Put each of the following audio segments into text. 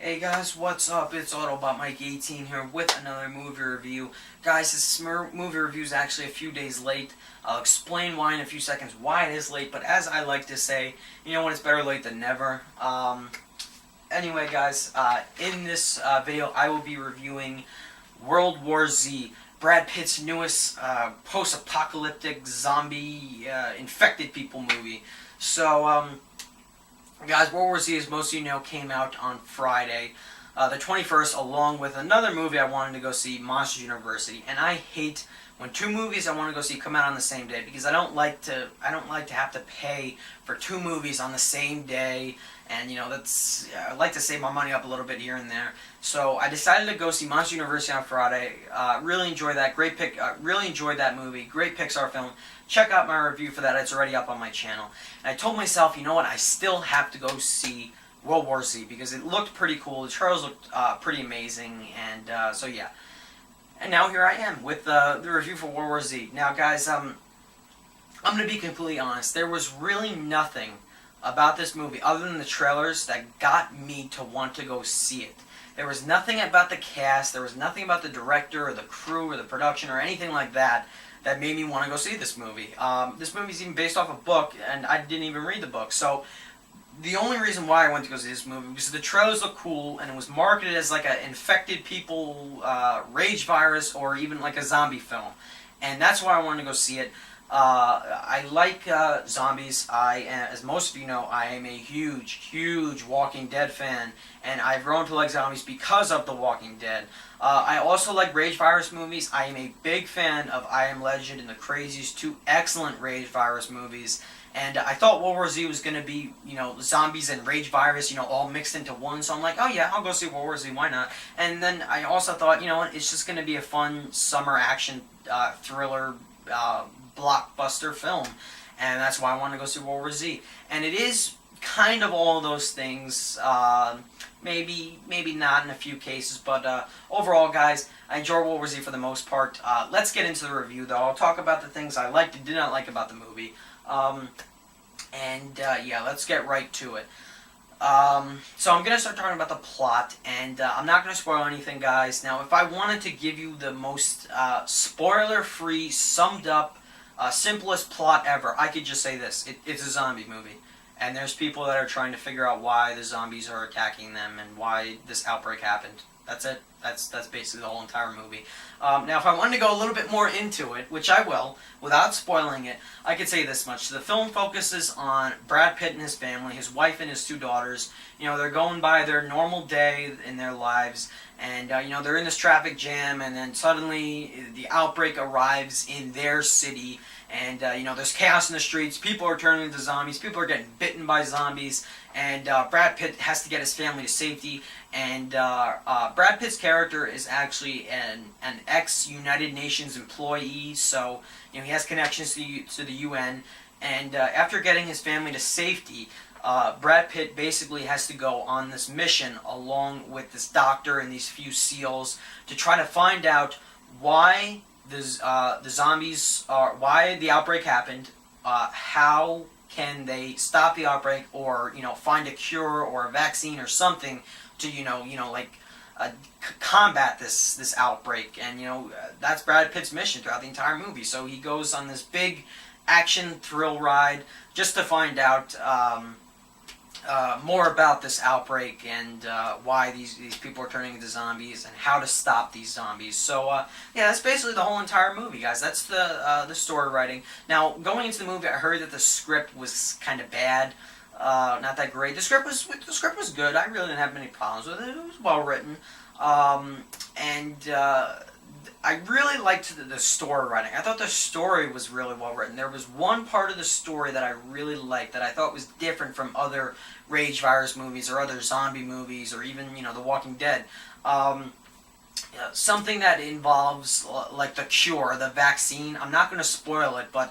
Hey guys, what's up? It's Autobot Mike 18 here with another movie review. Guys, this movie review is actually a few days late. I'll explain why in a few seconds why it is late, but as I like to say, you know what, it's better late than never. Anyway guys, in this video I will be reviewing World War Z, Brad Pitt's newest post-apocalyptic zombie infected people movie. So, guys, World War Z, as most of you know, came out on Friday, the 21st, along with another movie I wanted to go see, Monsters University. And I hate when two movies I want to go see come out on the same day, because I don't like to have to pay for two movies on the same day. And I like to save my money up a little bit here and there. So I decided to go see Monsters University on Friday. Really enjoyed that. Great pick. Really enjoyed that movie. Great Pixar film. Check out my review for that. It's already up on my channel. And I told myself, you know what? I still have to go see World War Z because it looked pretty cool. The trailers looked pretty amazing, and so yeah. And now here I am with the review for World War Z. Now, guys, I'm gonna be completely honest. There was really nothing about this movie other than the trailers that got me to want to go see it. There was nothing about the cast. There was nothing about the director or the crew or the production or anything like that that made me want to go see this movie. This movie is even based off a book, and I didn't even read the book. So the only reason why I went to go see this movie was the trailers looked cool, and it was marketed as like an infected people rage virus or even like a zombie film. And that's why I wanted to go see it. I like zombies. As most of you know, I am a huge Walking Dead fan, and I've grown to like zombies because of The Walking Dead. I also like rage virus movies. I am a big fan of I Am Legend and The Crazies, two excellent rage virus movies. And I thought World War Z was going to be, zombies and rage virus, all mixed into one. So I'm like, oh yeah, I'll go see World War Z, why not? And then I also thought, it's just going to be a fun summer action thriller blockbuster film, and that's why I want to go see World War Z. And it is kind of all of those things, maybe not in a few cases, but overall, guys, I enjoy World War Z for the most part. Let's get into the review, though. I'll talk about the things I liked and did not like about the movie, yeah, let's get right to it. So I'm going to start talking about the plot, and I'm not going to spoil anything, guys. Now, if I wanted to give you the most spoiler-free, summed-up, simplest plot ever, I could just say this. It's a zombie movie. And there's people that are trying to figure out why the zombies are attacking them and why this outbreak happened. That's it. That's basically the whole entire movie. Now, if I wanted to go a little bit more into it, which I will, without spoiling it, I could say this much. The film focuses on Brad Pitt and his family, his wife and his two daughters. They're going by their normal day in their lives, and, they're in this traffic jam, and then suddenly the outbreak arrives in their city, and, there's chaos in the streets, people are turning into zombies, people are getting bitten by zombies, and Brad Pitt has to get his family to safety, and Brad Pitt's character is actually an ex-United Nations employee, so he has connections to the UN, and after getting his family to safety, Brad Pitt basically has to go on this mission along with this doctor and these few SEALs to try to find out why the zombies are, why the outbreak happened, how can they stop the outbreak, or find a cure or a vaccine or something to combat this outbreak. And that's Brad Pitt's mission throughout the entire movie. So he goes on this big action thrill ride just to find out more about this outbreak and why these people are turning into zombies and how to stop these zombies. So yeah, that's basically the whole entire movie, guys. That's the story writing. Now, going into the movie, I heard that the script was kind of bad, not that great. The script was good. I really didn't have many problems with it. It was well written, I really liked the story writing. I thought the story was really well written. There was one part of the story that I really liked that I thought was different from other rage virus movies or other zombie movies or even, The Walking Dead. Something that involves like the cure, the vaccine. I'm not going to spoil it, but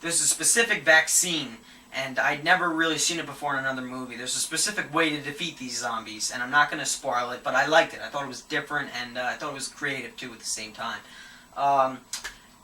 there's a specific vaccine, and I'd never really seen it before in another movie. There's a specific way to defeat these zombies, and I'm not going to spoil it, but I liked it. I thought it was different, and I thought it was creative, too, at the same time.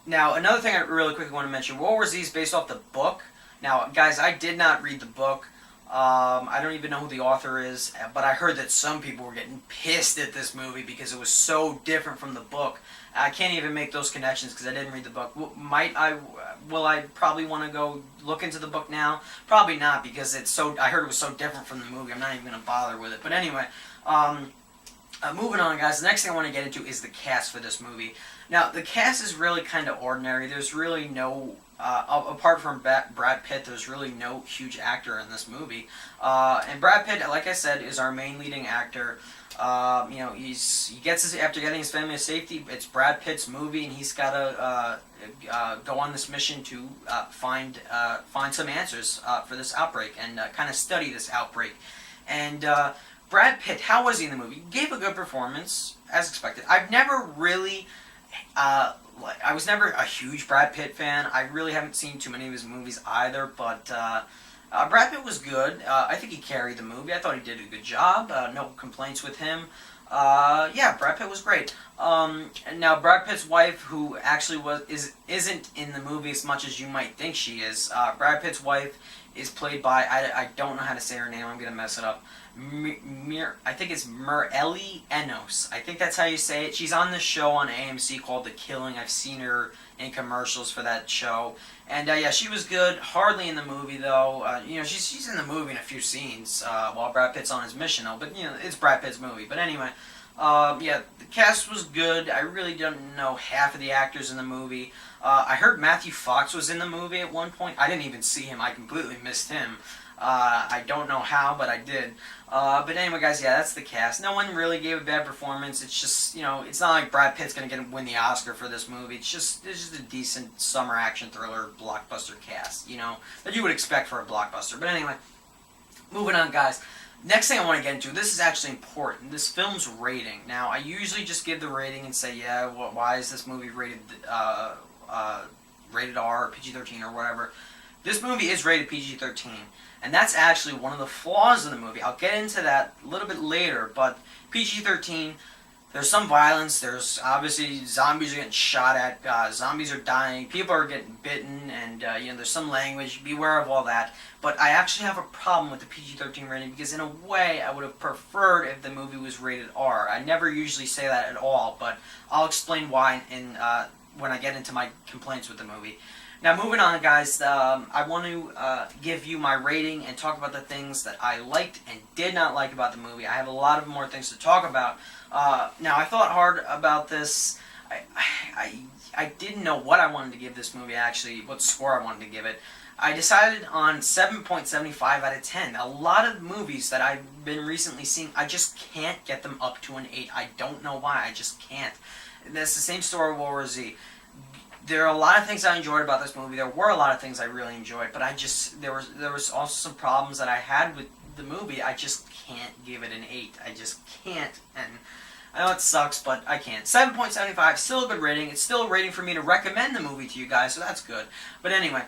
Now, another thing I really quickly want to mention, World War Z is based off the book. Now, guys, I did not read the book. I don't even know who the author is, but I heard that some people were getting pissed at this movie because it was so different from the book. I can't even make those connections because I didn't read the book. Will I probably want to go look into the book now? Probably not, because I heard it was so different from the movie. I'm not even going to bother with it. But anyway, moving on, guys. The next thing I want to get into is the cast for this movie. Now, the cast is really kind of ordinary. There's really no, apart from Brad Pitt, there's really no huge actor in this movie. And Brad Pitt, like I said, is our main leading actor. He gets after getting his family to safety. It's Brad Pitt's movie, and he's got to go on this mission to find some answers for this outbreak and kind of study this outbreak. And Brad Pitt, how was he in the movie? He gave a good performance, as expected. I've never really, I was never a huge Brad Pitt fan. I really haven't seen too many of his movies either, but Brad Pitt was good. I think he carried the movie. I thought he did a good job. No complaints with him. Yeah, Brad Pitt was great. And now Brad Pitt's wife, who actually isn't in the movie as much as you might think she is. Brad Pitt's wife is played by, I don't know how to say her name. I'm gonna mess it up. I think it's Merelli Enos. I think that's how you say it. She's on this show on AMC called The Killing. I've seen her in commercials for that show. And yeah, she was good. Hardly in the movie though. She's in the movie in a few scenes while Brad Pitt's on his mission though. But it's Brad Pitt's movie. But anyway, yeah, the cast was good. I really don't know half of the actors in the movie. I heard Matthew Fox was in the movie at one point. I didn't even see him. I completely missed him. I don't know how, but I did. But anyway, guys, yeah, that's the cast. No one really gave a bad performance. It's just, it's not like Brad Pitt's going to win the Oscar for this movie. It's just a decent summer action thriller blockbuster cast, that you would expect for a blockbuster. But anyway, moving on, guys. Next thing I want to get into, this is actually important, this film's rating. Now, I usually just give the rating and say, yeah, why is this movie rated rated R or PG-13 or whatever. This movie is rated PG-13, and that's actually one of the flaws of the movie. I'll get into that a little bit later, but PG-13, there's some violence, there's obviously zombies are getting shot at, zombies are dying, people are getting bitten, and there's some language, beware of all that. But I actually have a problem with the PG-13 rating because in a way I would have preferred if the movie was rated R. I never usually say that at all, but I'll explain why when I get into my complaints with the movie. Now, moving on, guys, I want to give you my rating and talk about the things that I liked and did not like about the movie. I have a lot of more things to talk about. Now, I thought hard about this. I didn't know what I wanted to give this movie, actually, what score I wanted to give it. I decided on 7.75 out of 10. A lot of movies that I've been recently seeing, I just can't get them up to an 8. I don't know why. I just can't. That's the same story with World War Z. There are a lot of things I enjoyed about this movie. There were a lot of things I really enjoyed, but there was also some problems that I had with the movie. I just can't give it an 8. I just can't, and I know it sucks, but I can't. 7.75, still a good rating. It's still a rating for me to recommend the movie to you guys, so that's good. But anyway,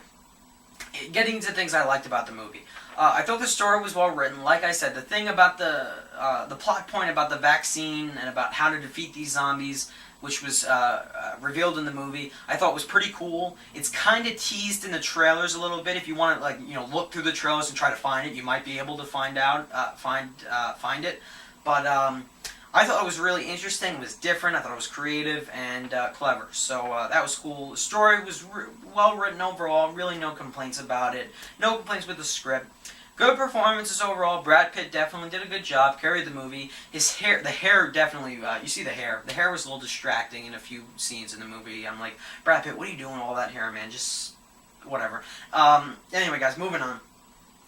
getting into things I liked about the movie. I thought the story was well written. Like I said, the thing about the plot point about the vaccine and about how to defeat these zombies, which was revealed in the movie, I thought was pretty cool. It's kind of teased in the trailers a little bit. If you want to, look through the trailers and try to find it, you might be able to find it. But I thought it was really interesting. It was different. I thought it was creative and clever. So that was cool. The story was well written overall. Really, no complaints about it. No complaints with the script. Good performances overall. Brad Pitt definitely did a good job, carried the movie. The hair definitely, you see the hair. The hair was a little distracting in a few scenes in the movie. I'm like, Brad Pitt, what are you doing with all that hair, man? Just, whatever. Anyway, guys, moving on.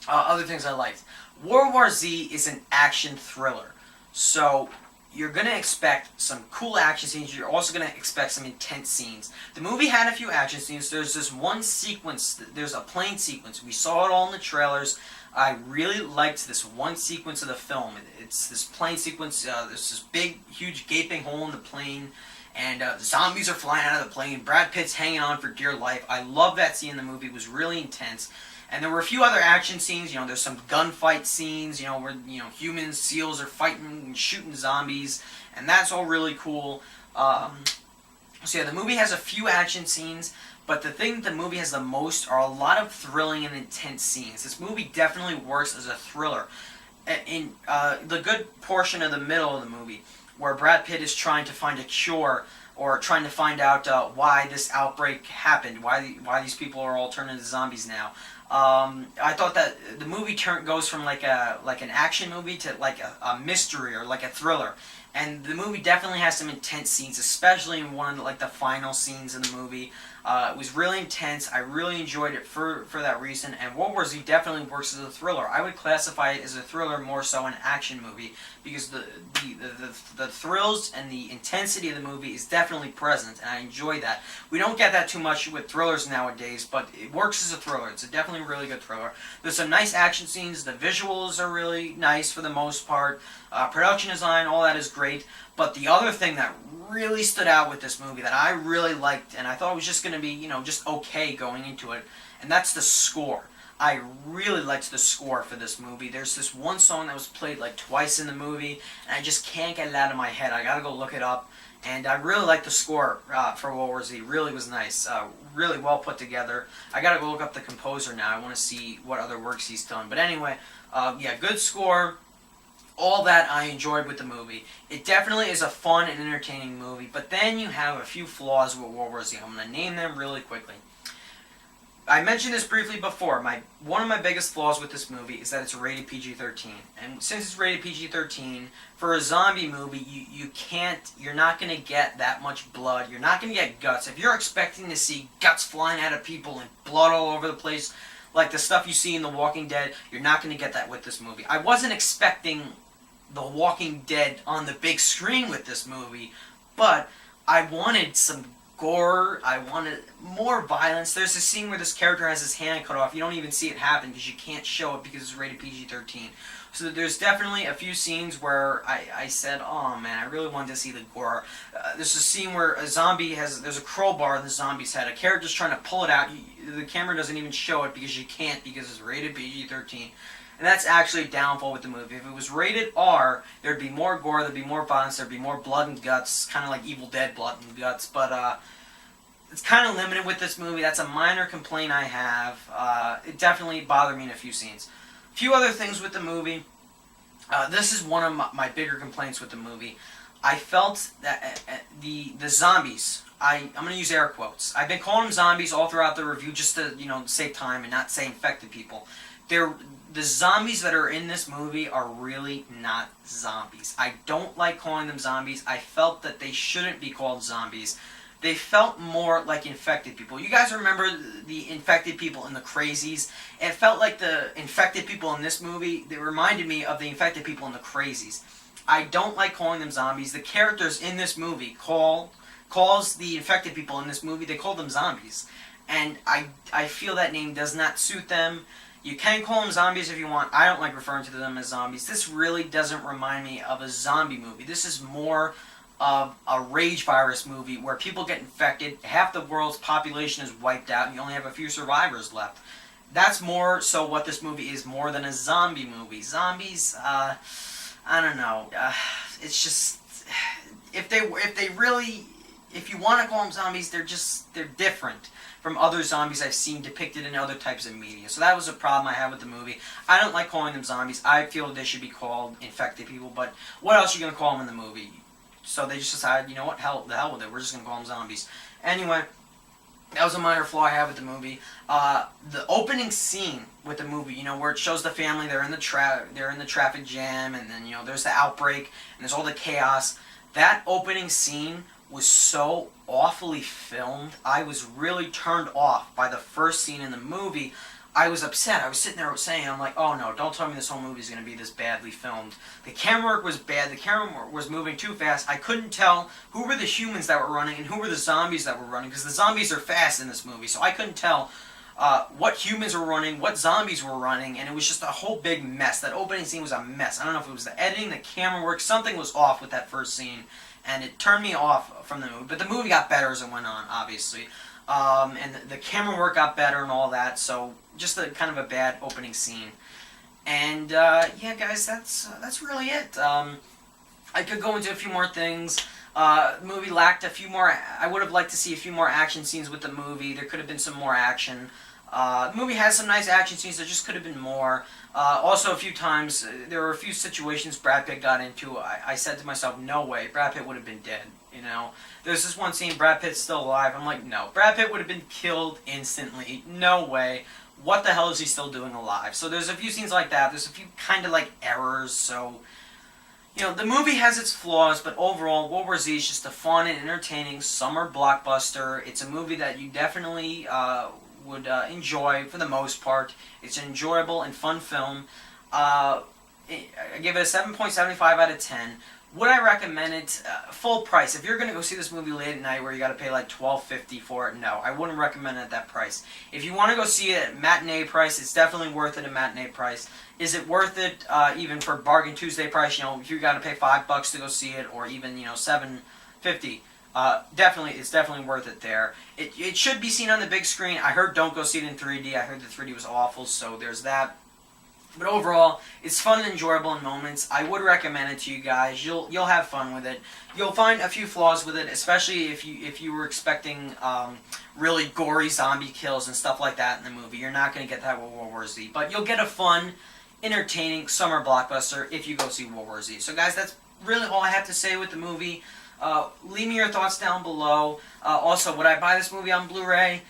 Other things I liked. World War Z is an action thriller. So, you're going to expect some cool action scenes. You're also going to expect some intense scenes. The movie had a few action scenes. There's this one sequence. There's a plane sequence. We saw it all in the trailers. I really liked this one sequence of the film. It's this plane sequence. There's this big, huge, gaping hole in the plane, and zombies are flying out of the plane. Brad Pitt's hanging on for dear life. I love that scene in the movie. It was really intense. And there were a few other action scenes. There's some gunfight scenes. Where humans, SEALs are fighting and shooting zombies, and that's all really cool. So yeah, the movie has a few action scenes, but the thing the movie has the most are a lot of thrilling and intense scenes. This movie definitely works as a thriller. In the good portion of the middle of the movie, where Brad Pitt is trying to find a cure or trying to find out why this outbreak happened, why these people are all turned into zombies now. I thought that the movie goes from like an action movie to like a mystery or like a thriller, and the movie definitely has some intense scenes, especially in one of like the final scenes in the movie. It was really intense. I really enjoyed it for that reason. And World War Z definitely works as a thriller. I would classify it as a thriller more so an action movie because the thrills and the intensity of the movie is definitely present, and I enjoy that. We don't get that too much with thrillers nowadays, but it works as a thriller. It's a definitely really good thriller. There's some nice action scenes. The visuals are really nice for the most part. Production design, all that is great. But the other thing that really stood out with this movie that I really liked, and I thought it was just going to be, just okay going into it, and that's the score. I really liked the score for this movie. There's this one song that was played like twice in the movie, and I just can't get it out of my head. I gotta go look it up. And I really liked the score for World War Z. Really was nice. Really well put together. I gotta go look up the composer now. I want to see what other works he's done. But anyway, yeah, good score. All that I enjoyed with the movie. It definitely is a fun and entertaining movie, but then you have a few flaws with World War Z. I'm going to name them really quickly. I mentioned this briefly before. One of my biggest flaws with this movie is that it's rated PG-13. And since it's rated PG-13, for a zombie movie, you're not going to get that much blood. You're not going to get guts. If you're expecting to see guts flying out of people and blood all over the place, like the stuff you see in The Walking Dead, you're not going to get that with this movie. I wasn't expecting The Walking Dead on the big screen with this movie, but I wanted some gore. I wanted more violence. There's a scene where this character has his hand cut off. You don't even see it happen because you can't show it because it's rated PG-13. So there's definitely a few scenes where I said, oh man, I really wanted to see the gore. There's a scene where there's a crowbar in the zombie's head. A character's trying to pull it out. The camera doesn't even show it because you can't because it's rated PG-13. And that's actually a downfall with the movie. If it was rated R, there'd be more gore, there'd be more violence, there'd be more blood and guts, kind of like Evil Dead blood and guts. But it's kind of limited with this movie. That's a minor complaint I have. It definitely bothered me in a few scenes. A few other things with the movie. This is one of my bigger complaints with the movie. I felt that the zombies, I'm going to use air quotes. I've been calling them zombies all throughout the review just to save time and not say infected people. The zombies that are in this movie are really not zombies. I don't like calling them zombies. I felt that they shouldn't be called zombies. They felt more like infected people. You guys remember the infected people in the Crazies? It felt like the infected people in this movie, they reminded me of the infected people in the Crazies. I don't like calling them zombies. The characters in this movie calls the infected people in this movie, they call them zombies. And I feel that name does not suit them. You can call them zombies if you want. I don't like referring to them as zombies. This really doesn't remind me of a zombie movie. This is more of a rage virus movie where people get infected, half the world's population is wiped out, and you only have a few survivors left. That's more so what this movie is, more than a zombie movie. Zombies, I don't know. It's just if you want to call them zombies, they're different from other zombies I've seen depicted in other types of media. So that was a problem I had with the movie. I don't like calling them zombies. I feel they should be called infected people, but what else are you going to call them in the movie? So they just decided, you know what, the hell with it. We're just going to call them zombies. Anyway, that was a minor flaw I had with the movie. The opening scene with the movie, where it shows the family, they're in the traffic jam, and then, there's the outbreak, and there's all the chaos. That opening scene was so awfully filmed. I was really turned off by the first scene in the movie. I was upset. I was sitting there saying, I'm like, oh no, don't tell me this whole movie is going to be this badly filmed. The camera work was bad. The camera work was moving too fast. I couldn't tell who were the humans that were running and who were the zombies that were running, because the zombies are fast in this movie. So I couldn't tell what humans were running, what zombies were running, and it was just a whole big mess. That opening scene was a mess. I don't know if it was the editing, the camera work, something was off with that first scene, and it turned me off from the movie. But the movie got better as it went on, obviously. And the camera work got better and all that, so just a kind of a bad opening scene. And yeah, guys, that's really it. I could go into a few more things. The movie lacked a few more. I would have liked to see a few more action scenes with the movie. There could have been some more action. The movie has some nice action scenes. There just could have been more. Also, a few times there were a few situations Brad Pitt got into. I said to myself, "No way, Brad Pitt would have been dead." You know, there's this one scene Brad Pitt's still alive. I'm like, no, Brad Pitt would have been killed instantly. No way. What the hell is he still doing alive? So there's a few scenes like that. There's a few kind of like errors. So you know, the movie has its flaws, but overall, World War Z is just a fun and entertaining summer blockbuster. It's a movie that you definitely would enjoy for the most part. It's an enjoyable and fun film. I give it a 7.75 out of 10. Would I recommend it full price? If you're going to go see this movie late at night where you got to pay like $12.50 for it, no, I wouldn't recommend it at that price. If you want to go see it at matinee price, it's definitely worth it at matinee price. Is it worth it even for bargain Tuesday price? You know, if you got to pay $5 to go see it, or even $7.50. Definitely, it's definitely worth it there. It should be seen on the big screen. I heard don't go see it in 3D. I heard the 3D was awful, so there's that. But overall, it's fun and enjoyable in moments. I would recommend it to you guys. You'll have fun with it. You'll find a few flaws with it, especially if you were expecting really gory zombie kills and stuff like that in the movie. You're not going to get that with World War Z. But you'll get a fun, entertaining summer blockbuster if you go see World War Z. So guys, that's really all I have to say with the movie. Leave me your thoughts down below. Also, would I buy this movie on Blu-ray?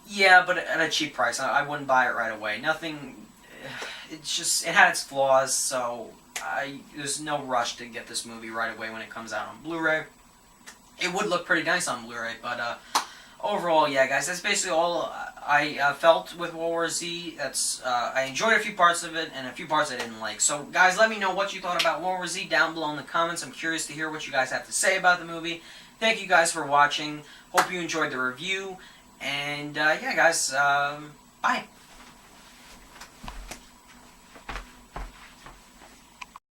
Yeah, but at a cheap price. I wouldn't buy it right away. Nothing. It had its flaws, so there's no rush to get this movie right away when it comes out on Blu-ray. It would look pretty nice on Blu-ray, but overall, yeah, guys, that's basically all I felt with World War Z. I enjoyed a few parts of it, and a few parts I didn't like. So, guys, let me know what you thought about World War Z down below in the comments. I'm curious to hear what you guys have to say about the movie. Thank you guys for watching. Hope you enjoyed the review, and yeah, guys, bye.